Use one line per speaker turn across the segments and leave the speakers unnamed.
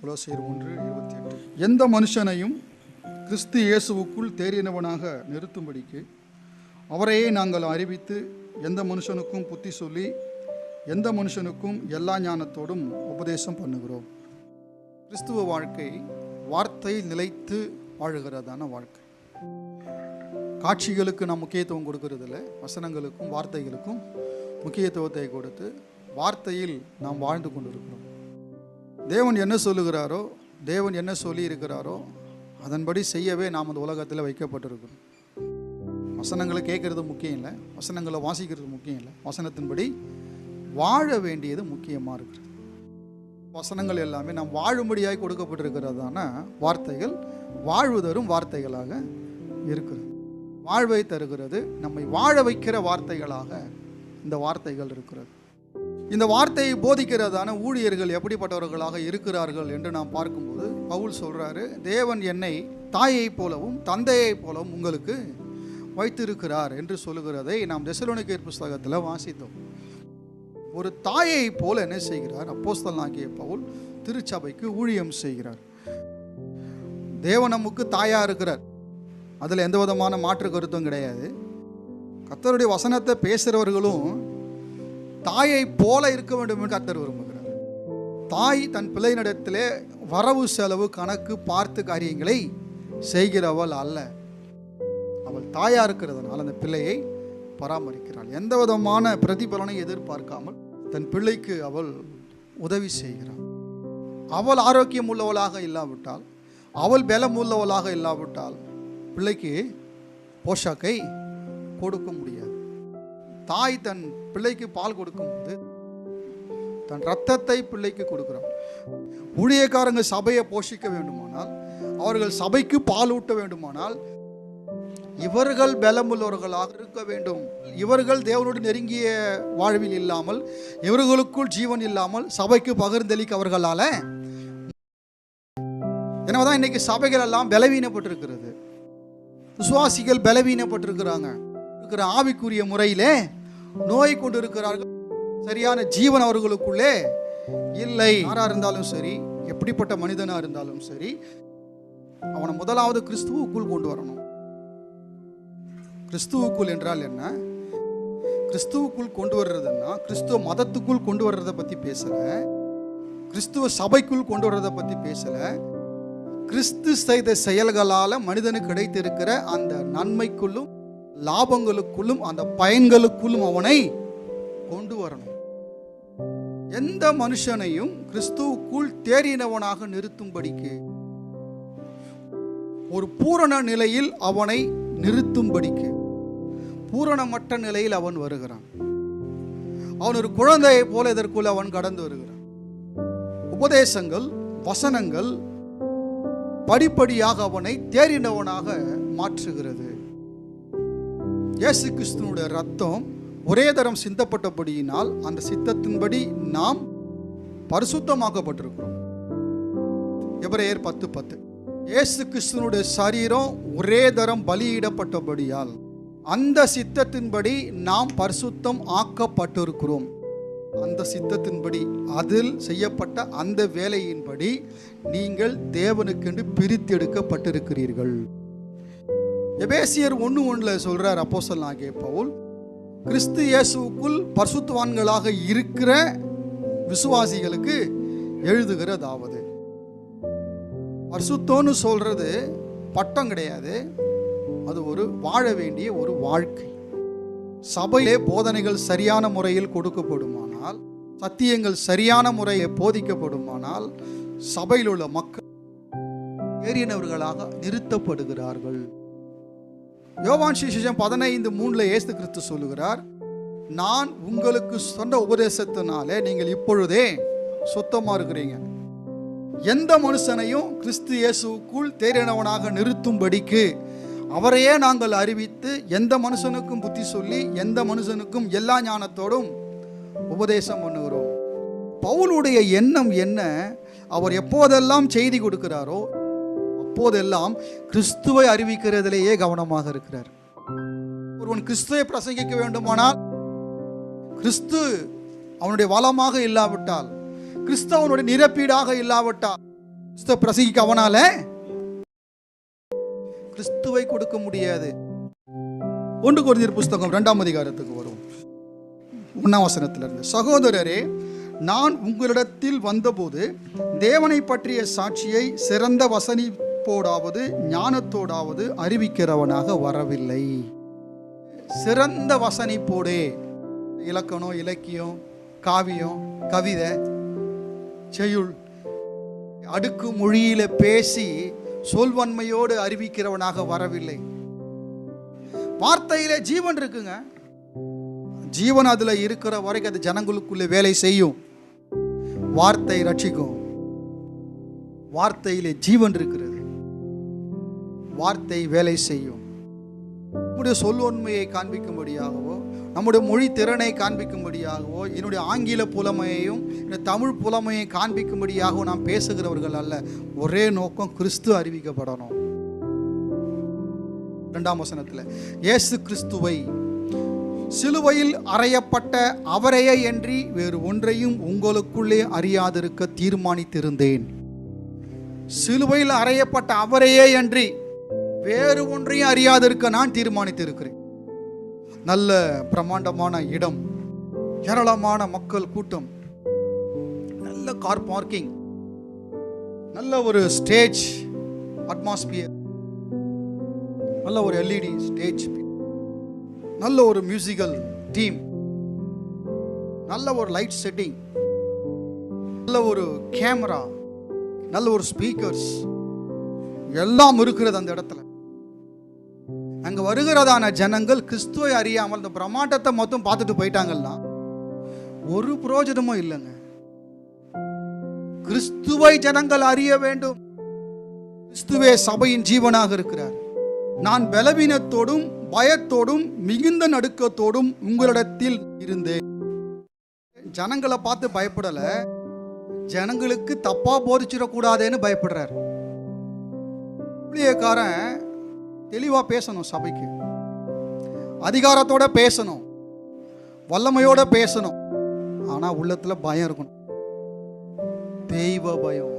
கொலோசியர் 1:28. எந்த மனுஷனையும் கிறிஸ்து இயேசுவுக்குள் தேறினவனாக நிறுத்தும்படிக்கு அவரையே நாங்கள் அறிவித்து எந்த மனுஷனுக்கும் புத்தி சொல்லி எந்த மனுஷனுக்கும் எல்லா ஞானத்தோடும் உபதேசம் பண்ணுகிறோம். கிறிஸ்துவ வாழ்க்கை வார்த்தையில் நிலைத்து வாழுகிறதான வாழ்க்கை. காட்சிகளுக்கு நாம் முக்கியத்துவம் கொடுக்கறதில்ல, வசனங்களுக்கும் வார்த்தைகளுக்கும் முக்கியத்துவத்தை கொடுத்து வார்த்தையில் நாம் வாழ்ந்து கொண்டிருக்கிறோம். தேவன் என்ன சொல்லுகிறாரோ, தேவன் என்ன சொல்லி இருக்கிறாரோ அதன்படி செய்யவே நாம் அந்த உலகத்தில் வைக்கப்பட்டிருக்கிறோம். வசனங்களை கேட்கறது முக்கியம் இல்லை, வசனங்களை வாசிக்கிறது முக்கியம் இல்லை, வசனத்தின்படி வாழ வேண்டியது முக்கியமாக இருக்கிறது. வசனங்கள் எல்லாமே நாம் வாழும்படியாய் கொடுக்கப்பட்டிருக்கிறதான வார்த்தைகள் வாழ்வு தரும் வார்த்தைகளாக இருக்கிறது. வாழ்வை தருகிறது, நம்மை வாழ வைக்கிற வார்த்தைகளாக இந்த வார்த்தைகள் இருக்கிறது. இந்த வார்த்தையை போதிக்கிறதான ஊழியர்கள் எப்படிப்பட்டவர்களாக இருக்கிறார்கள் என்று நாம் பார்க்கும்போது பவுல் சொல்கிறாரு, தேவன் என்னை தாயை போலவும் தந்தையை போலவும் உங்களுக்கு வைத்திருக்கிறார் என்று சொல்லுகிறதை நாம் தெசலோனிக்கேயர் புஸ்தகத்தில் வாசித்தோம். ஒரு தாயை போல என்ன செய்கிறார் அப்போஸ்தலனாகிய பவுல்? திருச்சபைக்கு ஊழியம் செய்கிறார். தேவன் நமக்கு தாயா இருக்கிறார், அதில் எந்த விதமான மாற்று கருத்தும் கிடையாது. கர்த்தருடைய வசனத்தை பேசுகிறவர்களும் தாயை போல இருக்க வேண்டும் என்று கர்த்தர் விரும்புகிறார். தாய் தன் பிள்ளையினிடத்திலே வரவு செலவு கணக்கு பார்த்து காரியங்களை செய்கிறவள் அல்ல. அவள் தாயா இருக்கிறதுனால அந்த பிள்ளையை பராமரிக்கிறாள். எந்த விதமான பிரதிபலனை எதிர்பார்க்காமல் தன் பிள்ளைக்கு அவள் உதவி செய்கிறாள். அவள் ஆரோக்கியம் உள்ளவளாக இல்லாவிட்டால், அவள் பலம் உள்ளவளாக இல்லாவிட்டால் பிள்ளைக்கு போஷாக்கை கொடுக்க முடியாது. தாய் தன் பிள்ளைக்கு பால் கொடுக்கும்போது தன் ரத்தத்தை பிள்ளைக்கு கொடுக்கிறாள். ஊழியக்காரங்க சபையை போஷிக்க வேண்டுமானால், அவர்கள் சபைக்கு பால் ஊட்ட வேண்டுமானால் இவர்கள் பலமுள்ளவர்களாக இருக்க வேண்டும். இவர்கள் தேவனோடு நெருங்கிய வாழ்வில் இல்லாமல், இவர்களுக்குள் ஜீவன் இல்லாமல் சபைக்கு பகிர்ந்தளிக்க அவர்களால். எனவேதான் இன்னைக்கு சபைகள் எல்லாம் பலவீனப்பட்டிருக்கிறது. விசுவாசிகள் பலவீனப்பட்டிருக்கிறாங்க. இருக்கிற ஆவிக்குரிய முறையிலே நோய் கொண்டு இருக்கிறார்கள். சரியான ஜீவன் அவர்களுக்குள்ளே இல்லை. யாரா இருந்தாலும் சரி, எப்படிப்பட்ட மனிதனா இருந்தாலும் சரி, அவனை முதலாவது கிறிஸ்துவுக்குள் கொண்டு வரணும். கிறிஸ்துவுக்குள் என்றால் என்ன? கிறிஸ்துவுக்குள் கொண்டு வர்றதுன்னா கிறிஸ்துவ மதத்துக்குள் கொண்டு வர்றதை பற்றி பேசல, கிறிஸ்துவ சபைக்குள் கொண்டு வர்றதை பற்றி பேசல. கிறிஸ்து செய்த செயல்களால் மனிதனுக்கு கிடைத்திருக்கிற அந்த நன்மைக்குள்ளும் லாபங்களுக்குள்ளும் அந்த பயன்களுக்குள்ளும் அவனை கொண்டு வரணும். எந்த மனுஷனையும் கிறிஸ்துவுக்குள் தேறினவனாக நிறுத்தும்படிக்கு, ஒரு பூரண நிலையில் அவனை நிறுத்தும்படிக்கு, பூரணமற்ற நிலையில் அவன் வருகிறான். அவன் ஒரு குழந்தையை போல இதற்குள் அவன் கடந்து வருகிறான். உபதேசங்கள், வசனங்கள் படிப்படியாக அவனை தேறினவனாக மாற்றுகிறது. இயேசு கிறிஸ்துவினுடைய ரத்தம் ஒரே தரம் சிந்தப்பட்டபடியினால் அந்த சித்தத்தின்படி நாம் பரிசுத்தமாக்கப்பட்டிருக்கிறோம். எபிரேயர் 10:10. இயேசு கிறிஸ்துவினுடைய சரீரம் ஒரே தரம் பலியிடப்பட்டபடியால் அந்த சித்தத்தின்படி நாம் பரிசுத்தம் ஆக்கப்பட்டிருக்கிறோம். அந்த சித்தத்தின்படி, அதில் செய்யப்பட்ட அந்த வேலையின்படி நீங்கள் தேவனுக்கென்று பிரித்தெடுக்கப்பட்டிருக்கிறீர்கள். எபேசியர் 1:1 சொல்றார் அப்போஸ்தலனாகிய பவுல், கிறிஸ்து இயேசுவுக்குள் பரிசுத்தவான்களாக இருக்கிற விசுவாசிகளுக்கு எழுதுகிறதாவது. பரிசுத்தம்னு சொல்றது பட்டம் கிடையாது, அது ஒரு வாழ வேண்டிய ஒரு வாழ்க்கை. சபையிலே போதனைகள் சரியான முறையில் கொடுக்கப்படுமானால், சத்தியங்கள் சரியான முறையில் போதிக்கப்படுமானால் சபையில் உள்ள மக்கள் ஏறினவர்களாக நிறுத்தப்படுகிறார்கள். யோவான் சுவிசேஷம் 15:3 இயேசு கிறிஸ்து சொல்லுகிறார், நான் உங்களுக்கு சொன்ன உபதேசத்தினாலே நீங்கள் இப்பொழுதே சுத்தமா இருக்கிறீங்க. எந்த மனுஷனையும் கிறிஸ்து இயேசுவுக்குள் தேறினவனாக நிறுத்தும்படிக்கு அவரையே நாங்கள் அறிவித்து எந்த மனுஷனுக்கும் புத்தி சொல்லி எந்த மனுஷனுக்கும் எல்லா ஞானத்தோடும் உபதேசம் பண்ணுகிறோம். பவுலுடைய எண்ணம் என்ன? அவர் எப்போதெல்லாம் செய்தி கொடுக்கிறாரோ அப்போதெல்லாம் கிறிஸ்துவை அறிவிக்கிறதிலேயே கவனமாக இருக்கிறார். ஒருவன் கிறிஸ்துவை பிரசங்கிக்க வேண்டுமானால், கிறிஸ்து அவனுடைய வளமாக இல்லாவிட்டால், கிறிஸ்து அவனுடைய நிரப்பீடாக இல்லாவிட்டால் கிறிஸ்துவ பிரசங்கிக்க அவனால கிறிஸ்துவை கொடுக்க முடியாது. 1 கொரிந்தியர் புஸ்தகம் 2ஆம் அதிகாரத்துக்கு வரும் 1ஆம் வசனத்திலிருந்து, சகோதரரே, நான் உங்களிடத்தில் வந்தபோது தேவனை பற்றிய சாட்சியை சிறந்த வசனிப்போடாவது ஞானத்தோடாவது அறிவிக்கிறவனாக வரவில்லை. சிறந்த வசனிப்போடே, இலக்கணம், இலக்கியம், காவியம், கவிதை, செய்யுள், அடுக்கு மொழியில பேசி சொல்வன்மையோடு அறிவிக்கிறவனாக வரவில்லை. வார்த்தையிலே ஜீவன் இருக்குங்க. ஜீவன் அதுல இருக்கிற வரைக்கும் அது ஜனங்களுக்குள்ளே வேலை செய்யும். வார்த்தை ரட்சிக்கும். வார்த்தையிலே ஜீவன் இருக்கிறது. வார்த்தை வேலை செய்யும். நம்முடைய சொல்வன்மையை காண்பிக்கும்படியாகவோ, நம்முடைய மொழி திறனை காண்பிக்கும்படியாகவோ, என்னுடைய ஆங்கில புலமையையும் தமிழ் புலமையை காண்பிக்கும்படியாகவோ நாம் பேசுகிறவர்கள் அல்ல. ஒரே நோக்கம், கிறிஸ்து அறிவிக்கப்படணும். 2ஆம் வசனத்தில், இயேசு கிறிஸ்துவை சிலுவையில் அறையப்பட்ட அவரையே அன்றி வேறு ஒன்றையும் உங்களுக்குள்ளே அறியாதிருக்க தீர்மானித்திருந்தேன். சிலுவையில் அறையப்பட்ட அவரையே அன்றி வேறு ஒன்றையும் அறியாதிருக்க நான் தீர்மானித்திருக்கிறேன். நல்ல பிரம்மாண்டமான இடம், ஏராளமான மக்கள் கூட்டம், நல்ல கார் பார்க்கிங், நல்ல ஒரு ஸ்டேஜ் அட்மாஸ்பியர், நல்ல ஒரு எல்இடி ஸ்டேஜ், நல்ல ஒரு மியூசிக்கல் டீம், நல்ல ஒரு லைட் செட்டிங், நல்ல ஒரு கேமரா, நல்ல ஒரு ஸ்பீக்கர்ஸ் எல்லாம் இருக்கிறது அந்த இடத்துல. அங்க வருகிறதான ஜனங்கள் கிறிஸ்துவை அறியாமல் இந்த பிரமாண்டத்தை மொத்தம் பார்த்துட்டு போயிட்டாங்கன்னா ஒரு பிரயோஜனமும் இல்லைங்க. கிறிஸ்துவை ஜனங்கள் அறிய வேண்டும். கிறிஸ்துவே சபையின் ஜீவனாக இருக்கிறார். நான் பலவீனத்தோடும் பயத்தோடும் மிகுந்த நடுக்கத்தோடும் உங்களிடத்தில் இருந்தேன். ஜனங்களை பார்த்து பயப்படல, ஜனங்களுக்கு தப்பா போதிச்சிடக்கூடாதுன்னு பயப்படுறார். ஊழியக்காரன் தெளிவா பேசணும், சபைக்கு அதிகாரத்தோட பேசணும், வல்லமையோட பேசணும். ஆனா உள்ளத்துல பயம் இருக்கணும், தெய்வ பயம்.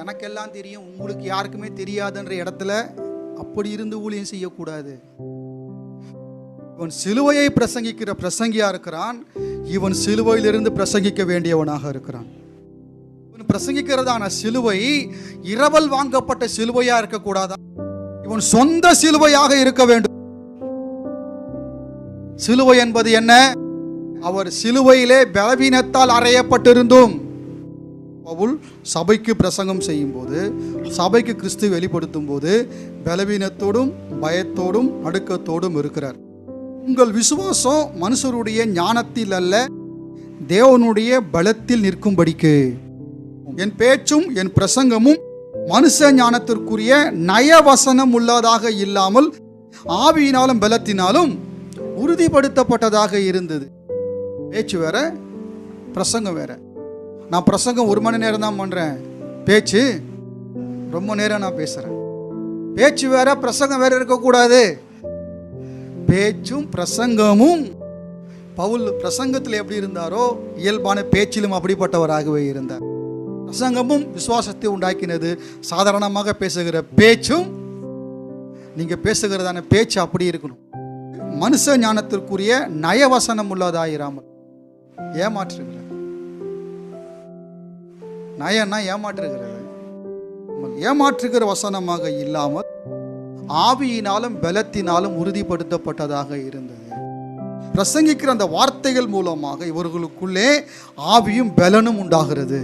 எனக்கெல்லாம் தெரியும், உங்களுக்கு யாருக்குமே தெரியாதுன்ற இடத்துல அப்படி இருந்து ஊழியம் செய்யக்கூடாது. இவன் சிலுவையை பிரசங்கிக்கிற பிரசங்கியா இருக்கிறான். இவன் சிலுவையிலிருந்து பிரசங்கிக்க வேண்டியவனாக இருக்கிறான். இவன் பிரசங்கிக்கிறதான சிலுவை இரவல் வாங்கப்பட்ட சிலுவையா இருக்கக்கூடாதா? இவன் சொந்த சிலுவையாக இருக்க வேண்டும். சிலுவை என்பது என்ன? அவர் சிலுவையிலே பலவீனத்தால் அறையப்பட்டிருந்தும் பவுல் சபைக்கு பிரசங்கம் செய்யும் போது, சபைக்கு கிறிஸ்து வெளிப்படுத்தும் போது பலவீனத்தோடும் பயத்தோடும் நடுக்கத்தோடும் இருக்கிறார். உங்கள் விசுவாசம் மனுஷருடைய ஞானத்தில் அல்ல, தேவனுடைய பலத்தில் நிற்கும்படிக்கு என் பேச்சும் என் பிரசங்கமும் மனுஷ ஞானத்திற்குரிய நயவசனம் உள்ளதாக இல்லாமல் ஆவியினாலும் பலத்தினாலும் உறுதிப்படுத்தப்பட்டதாக இருந்தது. பேச்சு வேற, பிரசங்கம் வேற. நான் பிரசங்கம் 1 மணி நேரம் தான் பண்றேன், பேச்சு ரொம்ப நேரம் நான் பேசுறேன். பேச்சு வேற, பிரசங்கம் வேற இருக்கக்கூடாது. பேச்சும் பிரசங்கமும், பவுல் பிரசங்கத்தில் எப்படி இருந்தாரோ இயல்பான பேச்சிலும் அப்படிப்பட்டவராகவே இருந்தார். பிரசங்கமும் விசுவாசத்தை உண்டாக்கினது. சாதாரணமாக பேசுகிற பேச்சும், நீங்க பேசுகிறதான பேச்சு அப்படி இருக்கணும். மனுஷ ஞானத்திற்குரிய நயவசனம் உள்ளதாயிராமல். ஏமாற்றுகிற நயன்னா ஏமாற்றுகிறது, ஏமாற்றுகிற வசனமாக இல்லாமல் ஆவியினாலும் பலத்தினாலும் உறுதிப்படுத்தப்பட்டதாக இருந்தது. பிரசங்கிக்கிற அந்த வார்த்தைகள் மூலமாக இவர்களுக்குள்ளே ஆவியும் பலனும் உண்டாகிறது.